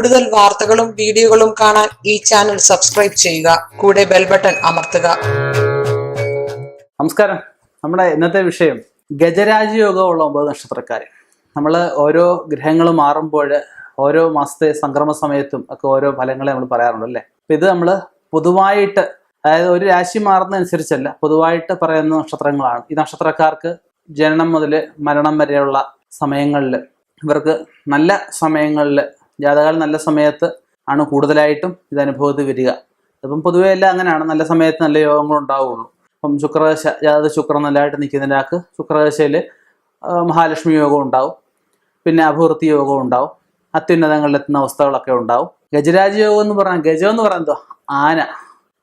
കൂടുതൽ വാർത്തകളും വീഡിയോകളും കാണാൻ ഈ ചാനൽ സബ്സ്ക്രൈബ് ചെയ്യുക. കൂടെ ബെൽ ബട്ടൺ അമർത്തുക. നമസ്കാരം. നമ്മുടെ ഇന്നത്തെ വിഷയം ഗജരാജയോഗമുള്ള 9 നക്ഷത്രക്കാർ. നമ്മൾ ഓരോ ഗ്രഹങ്ങൾ മാറുമ്പോൾ ഓരോ മാസത്തെ സംക്രമ സമയത്തും ഒക്കെ ഓരോ ഫലങ്ങളെ നമ്മൾ പറയാറുണ്ട് അല്ലേ. ഇത് നമ്മൾ പൊതുവായിട്ട്, അതായത് ഒരു രാശി മാറുന്നതനുസരിച്ചല്ല, പൊതുവായിട്ട് പറയുന്ന നക്ഷത്രങ്ങളാണ്. ഈ നക്ഷത്രക്കാർക്ക് ജനനം മുതൽ മരണം വരെയുള്ള സമയങ്ങളിൽ ഇവർക്ക് നല്ല സമയങ്ങളിൽ, ജാതകാൽ നല്ല സമയത്ത് ആണ് കൂടുതലായിട്ടും ഇത് അനുഭവത്തിൽ വരിക. അപ്പം പൊതുവെ എല്ലാം അങ്ങനെയാണ്, നല്ല സമയത്ത് നല്ല യോഗങ്ങൾ ഉണ്ടാവുകയുള്ളൂ. അപ്പം ശുക്രദശ, ജാതക ശുക്രൻ നല്ലതായിട്ട് നിൽക്കുന്നതിൻ്റെ ആൾക്ക് ശുക്രദശയിൽ മഹാലക്ഷ്മി യോഗം ഉണ്ടാവും, പിന്നെ അഭിവൃദ്ധി യോഗം ഉണ്ടാവും, അത്യുന്നതങ്ങളിലെത്തുന്ന അവസ്ഥകളൊക്കെ ഉണ്ടാവും. ഗജരാജ യോഗം എന്ന് പറഞ്ഞാൽ, ഗജം എന്ന് പറയുന്നത്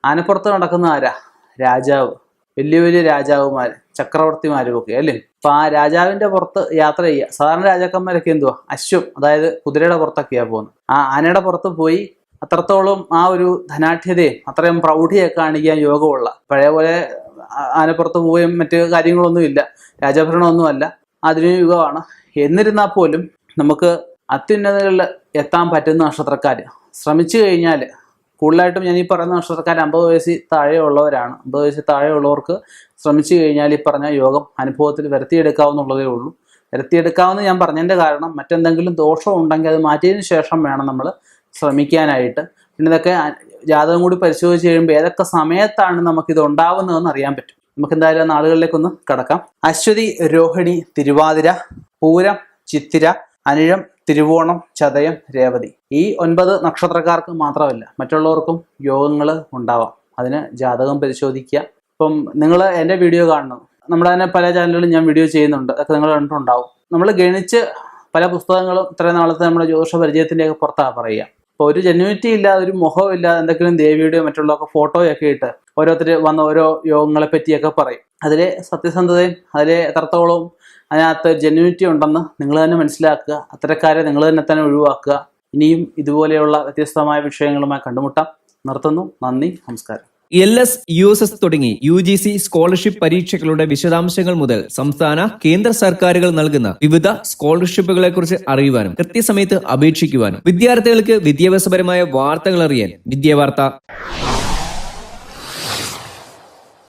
ആനപ്പുറത്ത് നടക്കുന്ന ആരാ? രാജാവ്. വലിയ വലിയ രാജാവുമാർ, ചക്രവർത്തിമാരും ഒക്കെ അല്ലേ. അപ്പൊ ആ രാജാവിന്റെ പുറത്ത് യാത്ര ചെയ്യുക. സാധാരണ രാജാക്കന്മാരൊക്കെ എന്തുവാ, അശ്വം, അതായത് കുതിരയുടെ പുറത്തൊക്കെയാ പോകുന്നത്. ആ ആനയുടെ പുറത്ത് പോയി അത്രത്തോളം ആ ഒരു ധനാഠ്യതയും അത്രയും പ്രൗഢിയൊക്കെ കാണിക്കാൻ യോഗമുള്ള, പഴയ പോലെ ആനപ്പുറത്ത് പോവുകയും മറ്റു കാര്യങ്ങളൊന്നും ഇല്ല, രാജഭരണമൊന്നുമല്ല, ആധുനിക യുഗമാണ്. എന്നിരുന്നാൽ പോലും നമുക്ക് അത്യുന്നതകളിൽ എത്താൻ പറ്റുന്ന നക്ഷത്രക്കാർ ശ്രമിച്ചു കഴിഞ്ഞാൽ, കൂടുതലായിട്ടും ഞാൻ ഈ പറയുന്ന നക്ഷത്രക്കാർ 50 വയസ്സിൽ താഴെയുള്ളവരാണ്. 50 വയസ്സിൽ താഴെയുള്ളവർക്ക് ശ്രമിച്ചു കഴിഞ്ഞാൽ ഈ പറഞ്ഞ യോഗം അനുഭവത്തിൽ വരുത്തിയെടുക്കാവുന്നുള്ളതേ ഉള്ളൂ. വരുത്തിയെടുക്കാമെന്ന് ഞാൻ പറഞ്ഞതിൻ്റെ കാരണം, മറ്റെന്തെങ്കിലും ദോഷം ഉണ്ടെങ്കിൽ അത് മാറ്റിയതിന് ശേഷം വേണം നമ്മൾ ശ്രമിക്കാനായിട്ട്. പിന്നെ ഇതൊക്കെ ജാതകം കൂടി പരിശോധിച്ച് കഴിയുമ്പോൾ ഏതൊക്കെ സമയത്താണ് നമുക്കിത് ഉണ്ടാവുന്നതെന്ന് അറിയാൻ പറ്റും. നമുക്ക് എന്തായാലും നാളുകളിലേക്കൊന്ന് കടക്കാം. അശ്വതി, രോഹിണി, തിരുവാതിര, പൂരം, ചിത്തിര, അനിഴം, തിരുവോണം, ചതയം, രേവതി. ഈ 9 നക്ഷത്രക്കാർക്ക് മാത്രമല്ല മറ്റുള്ളവർക്കും യോഗങ്ങൾ ഉണ്ടാവാം. അതിന് ജാതകം പരിശോധിക്കുക. ഇപ്പം നിങ്ങൾ എൻ്റെ വീഡിയോ കാണണം, നമ്മുടെ തന്നെ പല ചാനലുകളും ഞാൻ വീഡിയോ ചെയ്യുന്നുണ്ട്, അതൊക്കെ നിങ്ങൾ കണ്ടിട്ടുണ്ടാവും. നമ്മൾ ഗണിച്ച് പല പുസ്തകങ്ങളും ഇത്രയും നാളത്തെ നമ്മുടെ ജ്യോതിഷ പരിചയത്തിൻ്റെയൊക്കെ പുറത്താണ് പറയുക. അപ്പോൾ ഒരു ജെന്യൂനിറ്റി ഇല്ലാതെ, ഒരു മുഖമില്ലാതെ, എന്തെങ്കിലും ദേവിയുടെയോ മറ്റുള്ളതൊക്കെ ഫോട്ടോയൊക്കെ ഇട്ട് ഓരോരുത്തർ വന്ന ഓരോ യോഗങ്ങളെ പറ്റിയൊക്കെ പറയും. അതിലെ സത്യസന്ധതയും അതിലെ എത്രത്തോളം അതിനകത്ത് ജെന്യൂനിറ്റി ഉണ്ടെന്ന് നിങ്ങൾ തന്നെ മനസ്സിലാക്കുക. അത്തരക്കാരെ നിങ്ങൾ തന്നെ ഒഴിവാക്കുക. ഇനിയും ഇതുപോലെയുള്ള വ്യത്യസ്തമായ വിഷയങ്ങളുമായി കണ്ടുമുട്ടാം. നിർത്തുന്നു. നന്ദി, നമസ്കാരം. LS, USS തുടങ്ങി UGC സ്കോളർഷിപ്പ് പരീക്ഷകളുടെ വിശദാംശങ്ങൾ മുതൽ സംസ്ഥാന കേന്ദ്ര സർക്കാരുകൾ നൽകുന്ന വിവിധ സ്കോളർഷിപ്പുകളെ കുറിച്ച് അറിയുവാനും കൃത്യസമയത്ത് അപേക്ഷിക്കുവാനും വിദ്യാർത്ഥികൾക്ക് വിദ്യാഭ്യാസപരമായ വാർത്തകൾ അറിയാൻ വിദ്യാവാർത്ത